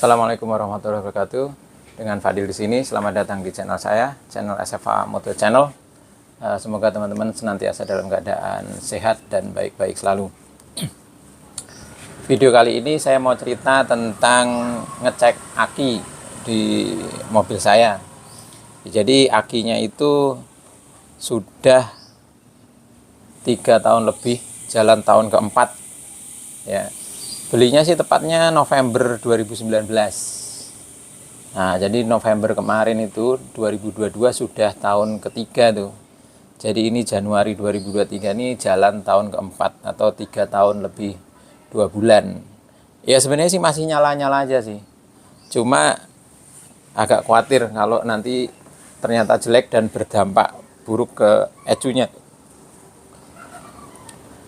Assalamualaikum warahmatullahi wabarakatuh. Dengan Fadil di sini. Selamat datang di channel saya, channel SFA Moto Channel. Semoga teman-teman senantiasa dalam keadaan sehat dan baik-baik selalu. Video kali ini saya mau cerita tentang ngecek aki di mobil saya. Jadi akinya itu sudah 3 tahun lebih, jalan tahun keempat ya. Belinya sih tepatnya November 2019. Nah, jadi November kemarin itu 2022 sudah tahun ketiga tuh. Jadi ini Januari 2023 ini jalan tahun keempat atau 3 tahun lebih 2 bulan. Ya sebenarnya sih masih nyala-nyala aja sih. Cuma agak khawatir kalau nanti ternyata jelek dan berdampak buruk ke ECU-nya.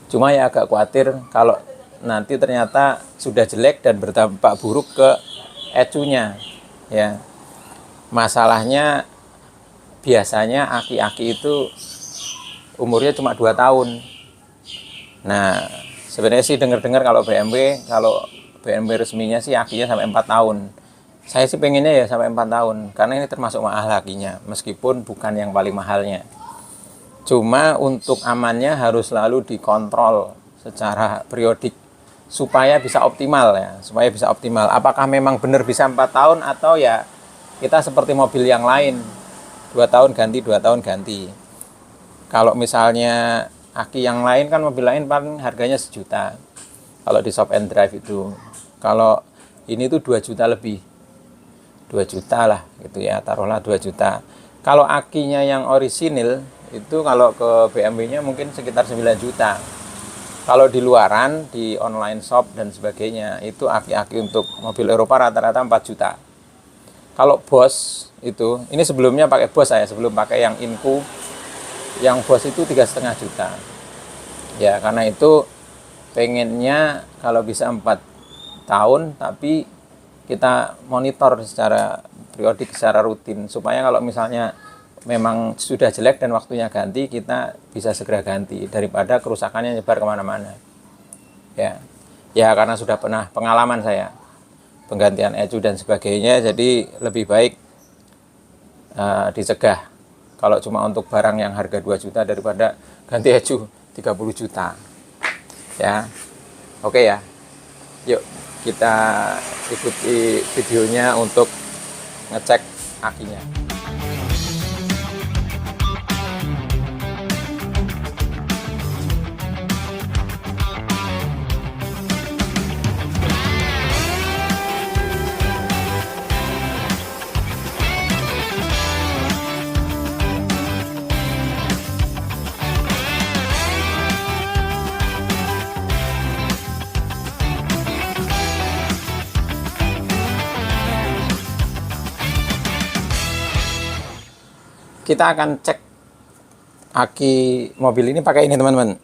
Cuma ya agak khawatir kalau nanti ternyata sudah jelek dan berdampak buruk ke ECU-nya ya. Masalahnya biasanya aki-aki itu umurnya cuma 2 tahun. Nah, sebenarnya sih dengar-dengar kalau BMW resminya sih akinya sampai 4 tahun. Saya sih pengennya ya sampai 4 tahun karena ini termasuk mahal akinya, meskipun bukan yang paling mahalnya. Cuma untuk amannya harus selalu dikontrol secara periodik supaya bisa optimal ya, supaya bisa optimal. Apakah memang benar bisa 4 tahun atau ya kita seperti mobil yang lain 2 tahun ganti, 2 tahun ganti. Kalau misalnya aki yang lain kan, mobil lain paling harganya 1 juta kalau di shop and drive itu. Kalau ini tuh 2 juta lebih, 2 juta lah gitu ya, taruhlah 2 juta. Kalau akinya yang orisinil itu kalau ke BMW nya mungkin sekitar 9 juta. Kalau di luaran, di online shop dan sebagainya, itu aki-aki untuk mobil Eropa rata-rata 4 juta. Kalau Bosch itu, ini sebelumnya pakai Bosch saya, sebelum pakai yang Inku, yang Bosch itu 3,5 juta. Ya, karena itu pengennya kalau bisa 4 tahun, tapi kita monitor secara periodik, secara rutin, supaya kalau misalnya memang sudah jelek dan waktunya ganti, kita bisa segera ganti daripada kerusakannya nyebar kemana-mana ya. Ya karena sudah pernah pengalaman saya penggantian ECU dan sebagainya, jadi lebih baik dicegah kalau cuma untuk barang yang harga 2 juta daripada ganti ECU 30 juta ya. Oke ya, yuk kita ikuti videonya untuk ngecek akinya. Kita akan cek aki mobil ini pakai ini teman-teman.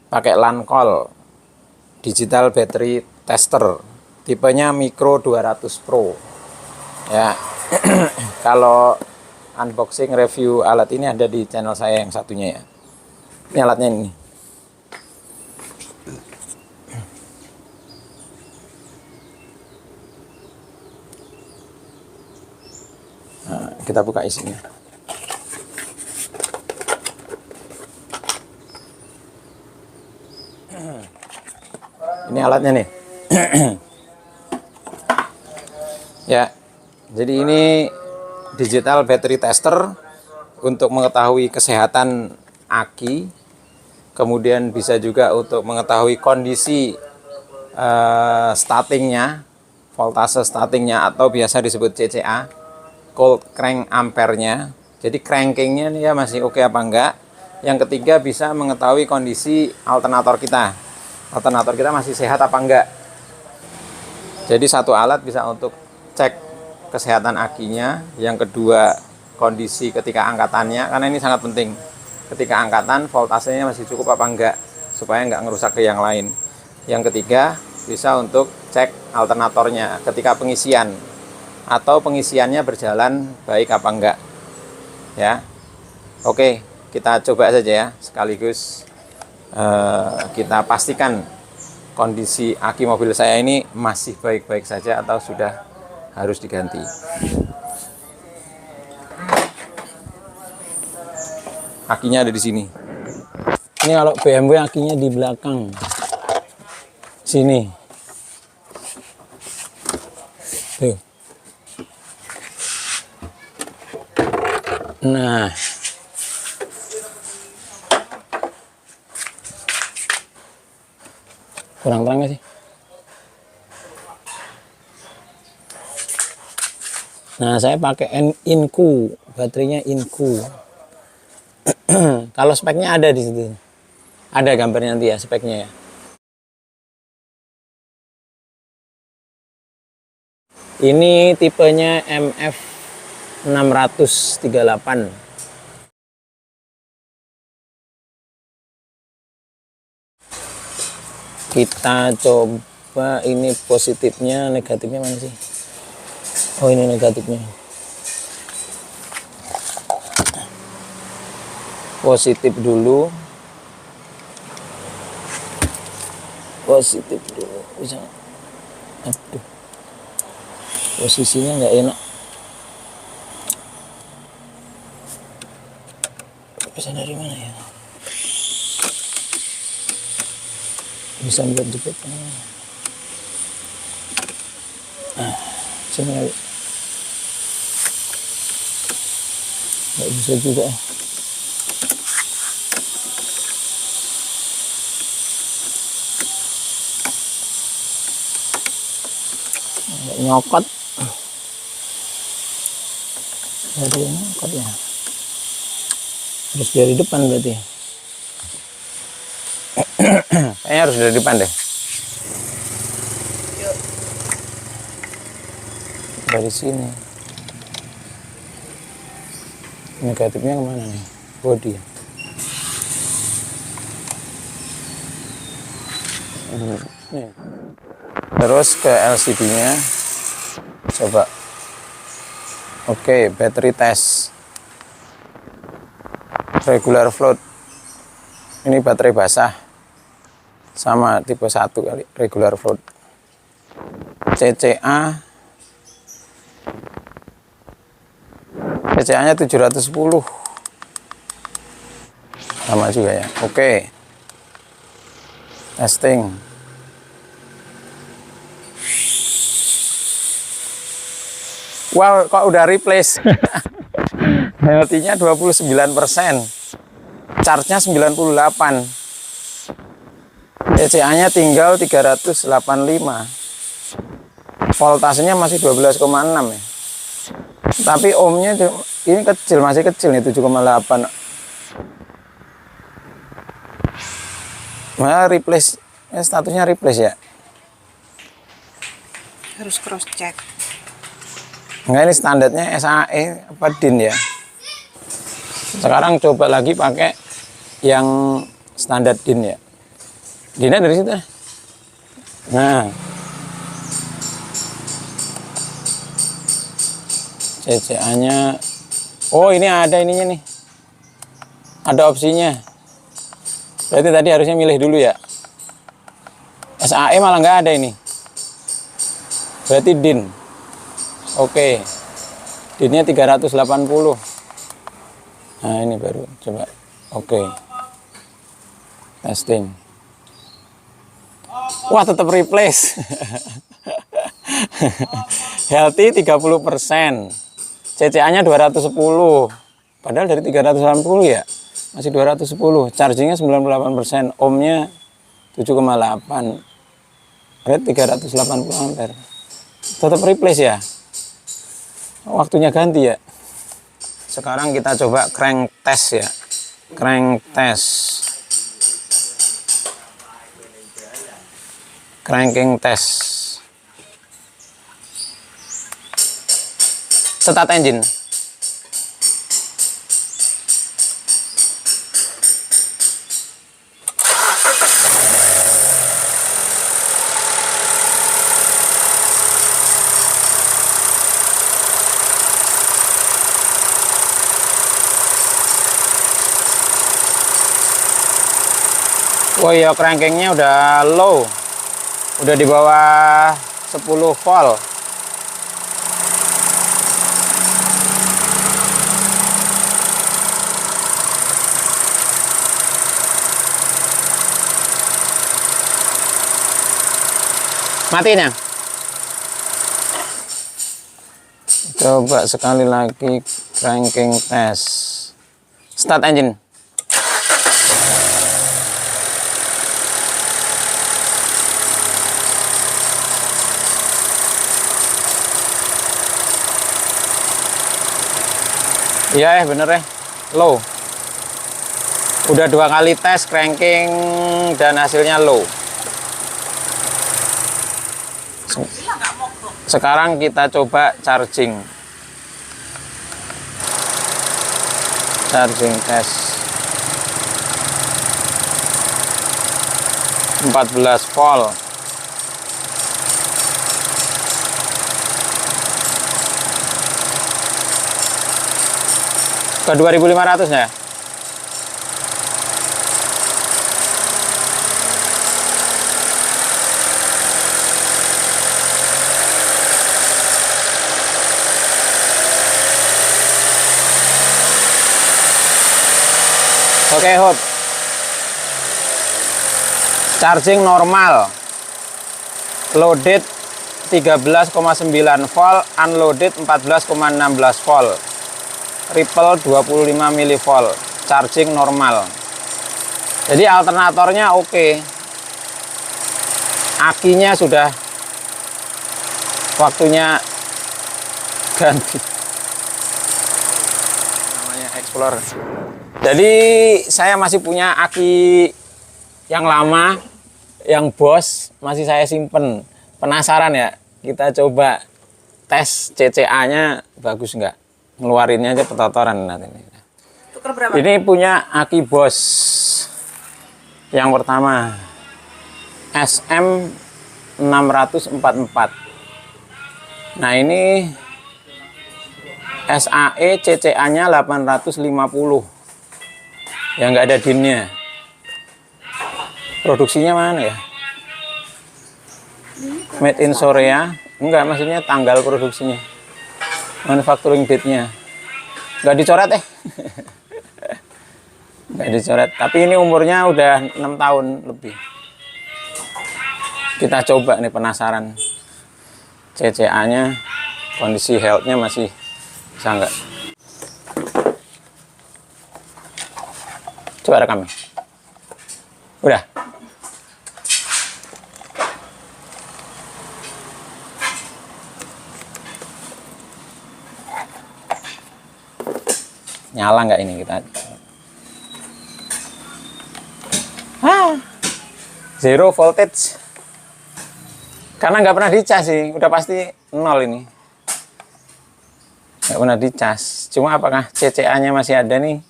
Pakai Lancol Digital Battery Tester, tipenya Micro 200 Pro ya. Kalau unboxing review alat ini ada di channel saya yang satunya ya. Ini alatnya ini. Nah, kita buka isinya. Ini alatnya nih. Ya, jadi ini digital battery tester untuk mengetahui kesehatan aki, kemudian bisa juga untuk mengetahui kondisi startingnya, voltase startingnya atau biasa disebut CCA, cold crank ampere-nya. Jadi crankingnya ya masih oke apa enggak. Yang ketiga bisa mengetahui kondisi alternator kita. Alternator kita masih sehat apa enggak. Jadi satu alat bisa untuk cek kesehatan akinya. Yang kedua kondisi ketika angkatannya, karena ini sangat penting. Ketika angkatan voltasenya masih cukup apa enggak, supaya enggak ngerusak ke yang lain. Yang ketiga bisa untuk cek alternatornya ketika pengisian, atau pengisiannya berjalan baik apa enggak ya. Oke, kita coba saja ya, sekaligus kita pastikan kondisi aki mobil saya ini masih baik-baik saja atau sudah harus diganti. Akinya ada di sini. Ini kalau BMW akinya di belakang sini. Tuh. Nah, kurang terang nggak sih? Nah, saya pakai Inku, baterainya Inku. Kalau speknya ada di situ, ada gambarnya nanti ya speknya ya. Ini tipenya MF 638. Kita coba ini positifnya, negatifnya mana sih? Oh, ini negatifnya. Positif dulu. Positif dulu. Bisa. Aduh. Posisinya nggak enak. Bisa dari mana ya? Bisa buat jepit. Ah, sini kali. Nggak bisa juga. Nggak nyokot. Dari nyokot ya. Terus dari depan berarti. Kayaknya harus dari depan deh. Dari sini. Negatifnya kemana nih? Body. Nih. Terus ke LCD-nya. Coba. Oke, battery test. Regular float. Ini baterai basah. Sama tipe 1 kali regular float. CCA-nya 710. Sama juga ya. Oke. Testing. Wow, kok udah replace. Healthy-nya 29%. Charge-nya 98. CCA-nya tinggal 385. Voltasenya masih 12,6 ya. Tapi ohmnya ini kecil, masih kecil nih, 7,8. Nah, replace, statusnya replace ya. Harus cross check. Enggak, ini standarnya SAE apa DIN ya. Sekarang coba lagi pakai yang standar DIN ya. DIN-nya dari situ. Nah, CCA-nya, oh ini ada ininya nih, ada opsinya. Berarti tadi harusnya milih dulu ya. SAE malah nggak ada ini. Berarti DIN. Oke, DIN-nya 380. Nah ini baru, coba. Oke, testing. Wah, tetap replace. Healthy 30%. CCA-nya 210. Padahal dari 380 ya. Masih 210. Chargingnya 98%. Ohmnya 7,8. Berarti 380 ampere. Tetap replace ya. Waktunya ganti ya. Sekarang kita coba crank test ya. Crank test. Cranking test. Start engine. Oh iya, crankingnya udah low. Udah di bawah 10 volt. Matiin ya. Coba sekali lagi cranking test. Start engine. Iya bener ya, low. Udah 2 kali tes cranking dan hasilnya low. Sekarang kita coba charging. Charging test. 14 volt. Ke 2500 ya. Oke, hot. Charging normal. Loaded 13,9 volt, unloaded 14,16 volt. Ripple 25 mV. Charging normal. Jadi alternatornya oke. Akinya sudah waktunya ganti. Namanya Explorer. Jadi saya masih punya aki yang lama, yang bos masih saya simpen. Penasaran ya? Kita coba tes CCA-nya bagus nggak? Ngeluarinnya aja petotoran nanti. Tukar berapa? Ini punya aki bos. Yang pertama SM 644. Nah ini SAE CCA-nya 850. Yang nggak ada DIN-nya. Produksinya mana ya? Made in Korea. Enggak, maksudnya tanggal produksinya. Manufacturing date-nya. Nggak dicoret nggak dicoret. Tapi ini umurnya udah 6 tahun lebih. Kita coba nih, penasaran. CCA-nya, kondisi health-nya masih bisa nggak? Coba rekam. Udah. Nyala nggak ini kita? Zero voltage. Karena nggak pernah dicas sih, udah pasti 0 ini. Nggak pernah dicas. Cuma apakah CCA-nya masih ada nih?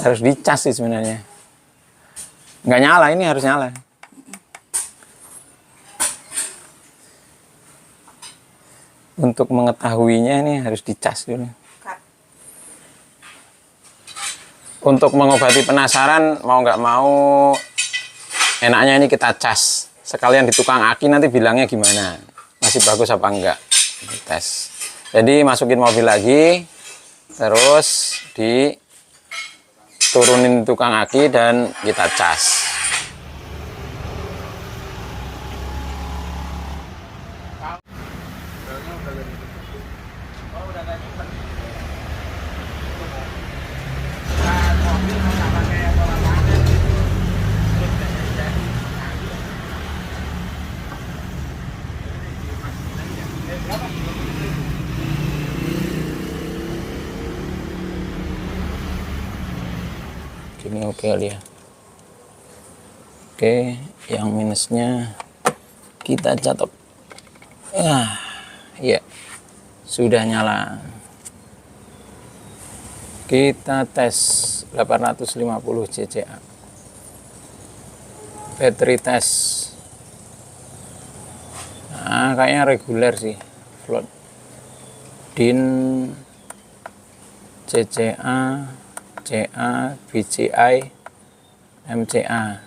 Harus dicas sih sebenarnya. Nggak nyala, ini harus nyala. Untuk mengetahuinya ini harus dicas dulu. Untuk mengobati penasaran, mau nggak mau, enaknya ini kita cas. Sekalian di tukang aki nanti bilangnya gimana. Masih bagus apa enggak. Tes. Jadi masukin mobil lagi, terus diturunin tukang aki dan kita cas. Ini oke ya. Oke, yang minusnya kita catat. Ya, sudah nyala. Kita tes 850 CCA. Battery test. Nah, kayaknya reguler sih. Float. DIN, CCA, CA, BCI, MCA.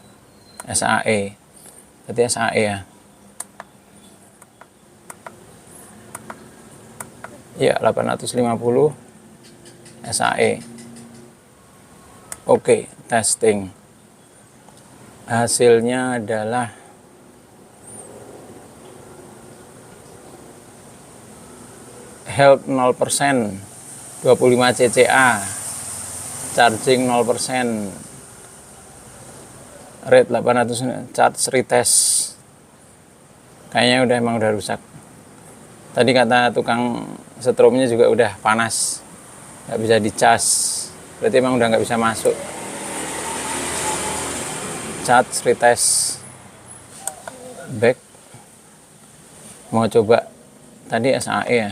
SAE, berarti SAE ya. Ya, 850 SAE. Oke, testing. Hasilnya adalah health 0%, 25 cca, charging 0%, rate 800, charge retest. Kayaknya emang udah rusak. Tadi kata tukang setrumnya juga udah panas, nggak bisa dicas, berarti emang udah nggak bisa masuk. Charge retest, back. Mau coba tadi SAE ya,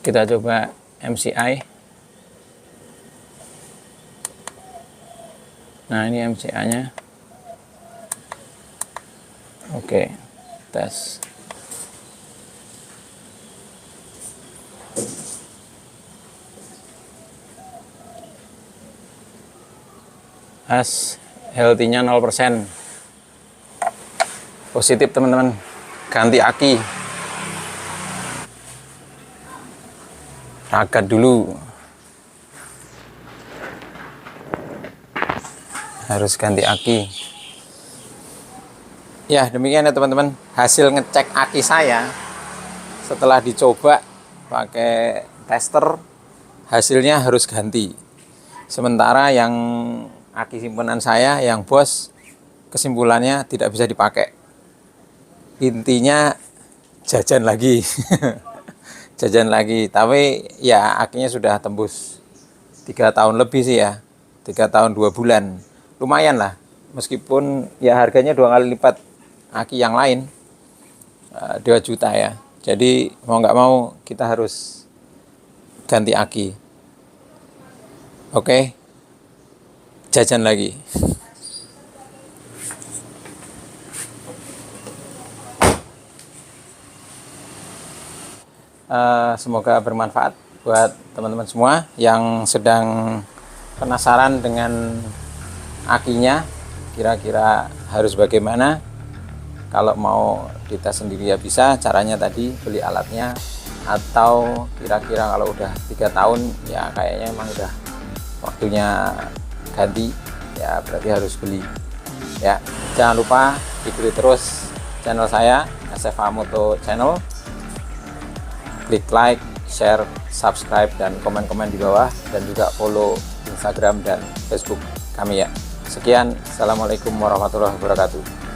kita coba MCI. Nah, ini MCA nya. Oke, tes. Healthy-nya 0%. Positif teman-teman. Ganti aki. Ragat dulu. Harus ganti aki. Ya, demikian ya teman-teman. Hasil ngecek aki saya setelah dicoba pakai tester, hasilnya harus ganti. Sementara yang aki simpanan saya, yang bos, kesimpulannya tidak bisa dipakai. Intinya jajan lagi. Jajan lagi. Tapi ya akinya sudah tembus 3 tahun lebih sih ya. 3 tahun 2 bulan. Lumayan lah. Meskipun ya harganya 2 kali lipat aki yang lain. 2 juta ya. Jadi mau nggak mau kita harus ganti aki. Oke. Jajan lagi. Semoga bermanfaat buat teman-teman semua yang sedang penasaran dengan akinya, kira-kira harus bagaimana. Kalau mau dites sendiri ya bisa, caranya tadi beli alatnya, atau kira-kira kalau udah 3 tahun ya kayaknya emang udah waktunya ganti ya, berarti harus beli ya. Jangan lupa ikuti terus channel saya, SFA Moto Channel. Klik like, share, subscribe, dan komen-komen di bawah, dan juga follow Instagram dan Facebook kami ya. Sekian, assalamualaikum warahmatullahi wabarakatuh.